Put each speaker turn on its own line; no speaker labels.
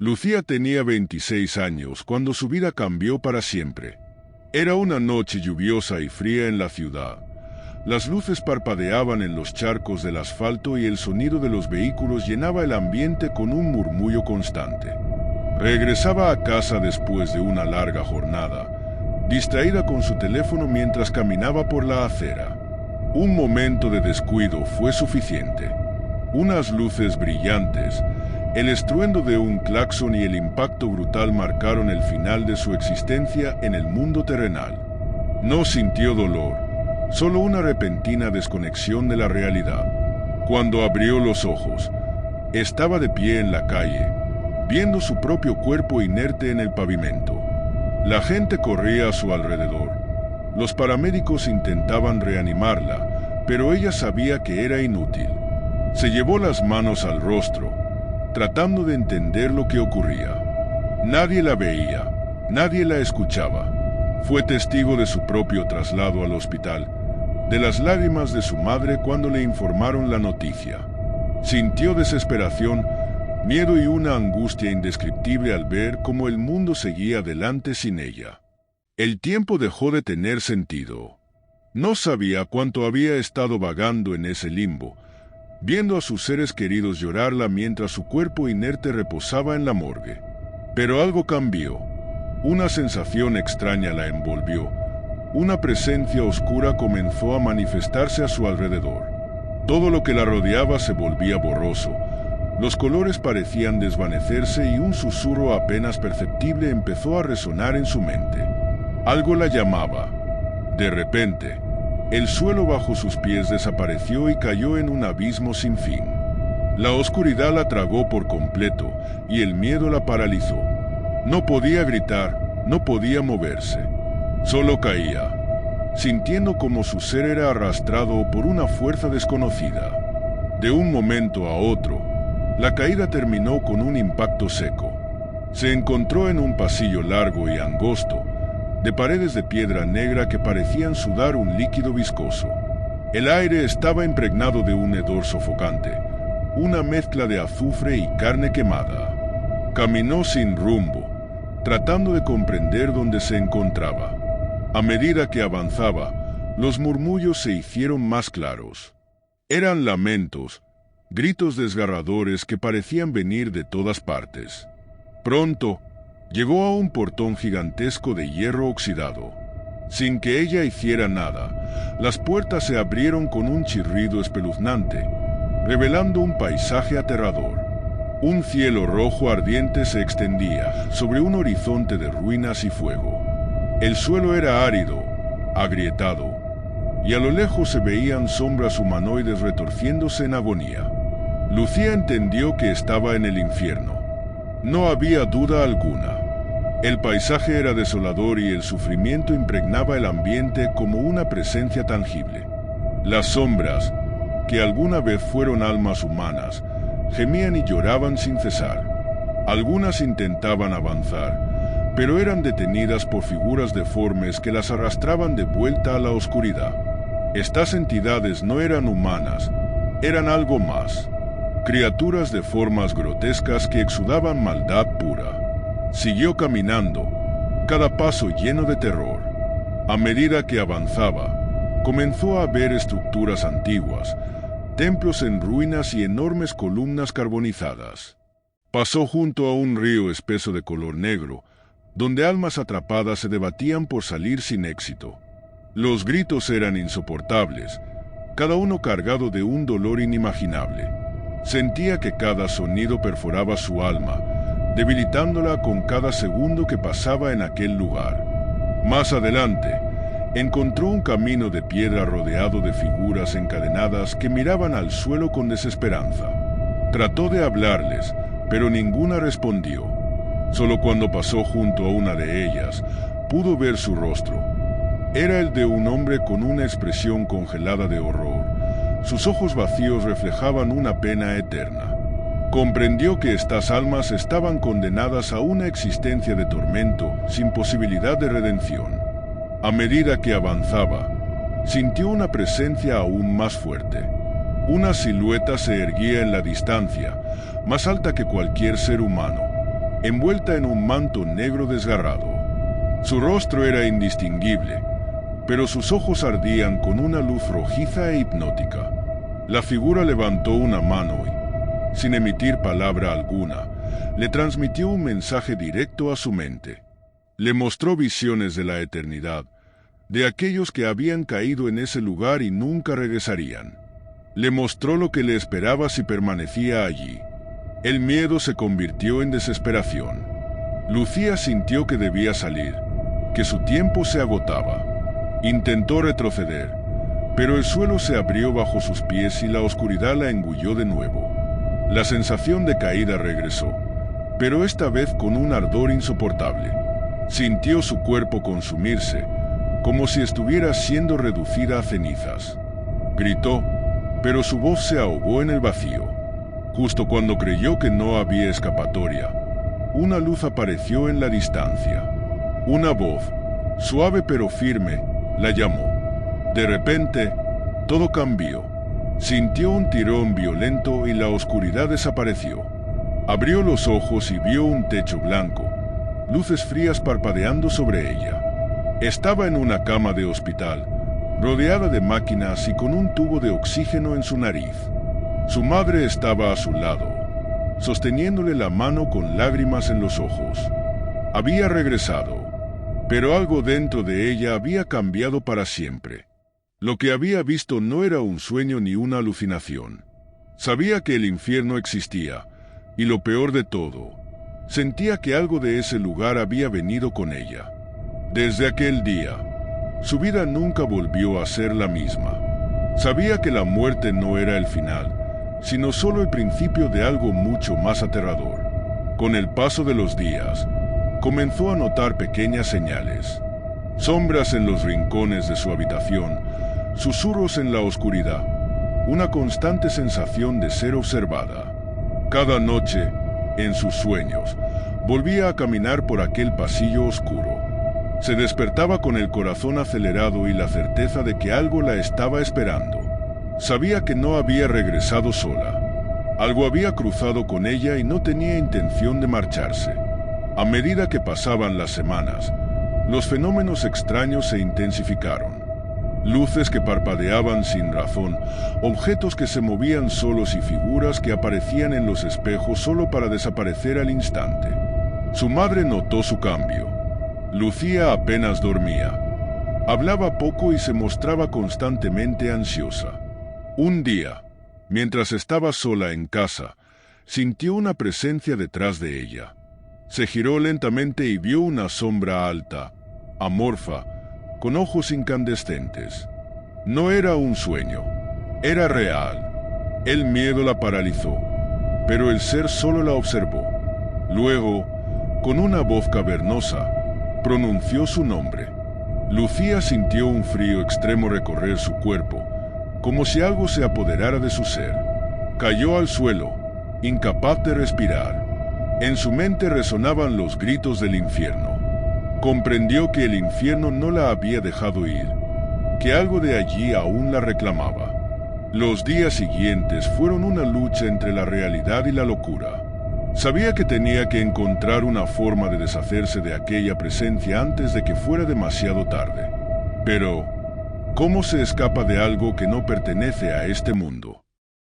Lucía tenía 26 años cuando su vida cambió para siempre. Era una noche lluviosa y fría en la ciudad. Las luces parpadeaban en los charcos del asfalto y el sonido de los vehículos llenaba el ambiente con un murmullo constante. Regresaba a casa después de una larga jornada, distraída con su teléfono mientras caminaba por la acera. Un momento de descuido fue suficiente. Unas luces brillantes, el estruendo de un claxon y el impacto brutal marcaron el final de su existencia en el mundo terrenal. No sintió dolor, solo una repentina desconexión de la realidad. Cuando abrió los ojos, estaba de pie en la calle, viendo su propio cuerpo inerte en el pavimento. La gente corría a su alrededor. Los paramédicos intentaban reanimarla, pero ella sabía que era inútil. Se llevó las manos al rostro, tratando de entender lo que ocurría. Nadie la veía, nadie la escuchaba. Fue testigo de su propio traslado al hospital, de las lágrimas de su madre cuando le informaron la noticia. Sintió desesperación, miedo y una angustia indescriptible al ver cómo el mundo seguía adelante sin ella. El tiempo dejó de tener sentido. No sabía cuánto había estado vagando en ese limbo, viendo a sus seres queridos llorarla mientras su cuerpo inerte reposaba en la morgue. Pero algo cambió. Una sensación extraña la envolvió. Una presencia oscura comenzó a manifestarse a su alrededor. Todo lo que la rodeaba se volvía borroso. Los colores parecían desvanecerse y un susurro apenas perceptible empezó a resonar en su mente. Algo la llamaba. De repente, el suelo bajo sus pies desapareció y cayó en un abismo sin fin. La oscuridad la tragó por completo y el miedo la paralizó. No podía gritar, no podía moverse. Solo caía, sintiendo como su ser era arrastrado por una fuerza desconocida. De un momento a otro, la caída terminó con un impacto seco. Se encontró en un pasillo largo y angosto, de paredes de piedra negra que parecían sudar un líquido viscoso. El aire estaba impregnado de un hedor sofocante, una mezcla de azufre y carne quemada. Caminó sin rumbo, tratando de comprender dónde se encontraba. A medida que avanzaba, los murmullos se hicieron más claros. Eran lamentos, gritos desgarradores que parecían venir de todas partes. Pronto, llegó a un portón gigantesco de hierro oxidado. Sin que ella hiciera nada, las puertas se abrieron con un chirrido espeluznante, revelando un paisaje aterrador. Un cielo rojo ardiente se extendía sobre un horizonte de ruinas y fuego. El suelo era árido, agrietado, y a lo lejos se veían sombras humanoides retorciéndose en agonía. Lucía entendió que estaba en el infierno. No había duda alguna. El paisaje era desolador y el sufrimiento impregnaba el ambiente como una presencia tangible. Las sombras, que alguna vez fueron almas humanas, gemían y lloraban sin cesar. Algunas intentaban avanzar, pero eran detenidas por figuras deformes que las arrastraban de vuelta a la oscuridad. Estas entidades no eran humanas, eran algo más. Criaturas de formas grotescas que exudaban maldad pura. Siguió caminando, cada paso lleno de terror. A medida que avanzaba, comenzó a ver estructuras antiguas, templos en ruinas y enormes columnas carbonizadas. Pasó junto a un río espeso de color negro, donde almas atrapadas se debatían por salir sin éxito. Los gritos eran insoportables, cada uno cargado de un dolor inimaginable. Sentía que cada sonido perforaba su alma, debilitándola con cada segundo que pasaba en aquel lugar. Más adelante, encontró un camino de piedra rodeado de figuras encadenadas que miraban al suelo con desesperanza. Trató de hablarles, pero ninguna respondió. Solo cuando pasó junto a una de ellas, pudo ver su rostro. Era el de un hombre con una expresión congelada de horror. Sus ojos vacíos reflejaban una pena eterna. Comprendió que estas almas estaban condenadas a una existencia de tormento sin posibilidad de redención. A medida que avanzaba, sintió una presencia aún más fuerte. Una silueta se erguía en la distancia, más alta que cualquier ser humano. envuelta en un manto negro desgarrado. Su rostro era indistinguible, pero sus ojos ardían con una luz rojiza e hipnótica. La figura levantó una mano y, sin emitir palabra alguna, le transmitió un mensaje directo a su mente. Le mostró visiones de la eternidad, de aquellos que habían caído en ese lugar y nunca regresarían. Le mostró lo que le esperaba si permanecía allí. El miedo se convirtió en desesperación. Lucía sintió que debía salir, que su tiempo se agotaba. Intentó retroceder, pero el suelo se abrió bajo sus pies y la oscuridad la engulló de nuevo. La sensación de caída regresó, pero esta vez con un ardor insoportable. Sintió su cuerpo consumirse, como si estuviera siendo reducida a cenizas. Gritó, pero su voz se ahogó en el vacío. Justo cuando creyó que no había escapatoria, una luz apareció en la distancia. Una voz, suave pero firme, la llamó. De repente, todo cambió. Sintió un tirón violento y la oscuridad desapareció. Abrió los ojos y vio un techo blanco, luces frías parpadeando sobre ella. Estaba en una cama de hospital, rodeada de máquinas y con un tubo de oxígeno en su nariz. Su madre estaba a su lado, sosteniéndole la mano con lágrimas en los ojos. Había regresado, pero algo dentro de ella había cambiado para siempre. Lo que había visto no era un sueño ni una alucinación. Sabía que el infierno existía, y lo peor de todo, sentía que algo de ese lugar había venido con ella. Desde aquel día, su vida nunca volvió a ser la misma. Sabía que la muerte no era el final, sino solo el principio de algo mucho más aterrador. Con el paso de los días, comenzó a notar pequeñas señales. Sombras en los rincones de su habitación, susurros en la oscuridad, una constante sensación de ser observada. Cada noche, en sus sueños, volvía a caminar por aquel pasillo oscuro. Se despertaba con el corazón acelerado y la certeza de que algo la estaba esperando. Sabía que no había regresado sola. Algo había cruzado con ella y no tenía intención de marcharse. A medida que pasaban las semanas, los fenómenos extraños se intensificaron. Luces que parpadeaban sin razón, objetos que se movían solos y figuras que aparecían en los espejos solo para desaparecer al instante. Su madre notó su cambio. Lucía apenas dormía. Hablaba poco y se mostraba constantemente ansiosa. Un día, mientras estaba sola en casa, sintió una presencia detrás de ella. Se giró lentamente y vio una sombra alta, amorfa, con ojos incandescentes. No era un sueño, era real. El miedo la paralizó, pero el ser solo la observó. Luego, con una voz cavernosa, pronunció su nombre. Lucía sintió un frío extremo recorrer su cuerpo, como si algo se apoderara de su ser. Cayó al suelo, incapaz de respirar. En su mente resonaban los gritos del infierno. Comprendió que el infierno no la había dejado ir, que algo de allí aún la reclamaba. Los días siguientes fueron una lucha entre la realidad y la locura. Sabía que tenía que encontrar una forma de deshacerse de aquella presencia antes de que fuera demasiado tarde. Pero, ¿cómo se escapa de algo que no pertenece a este mundo?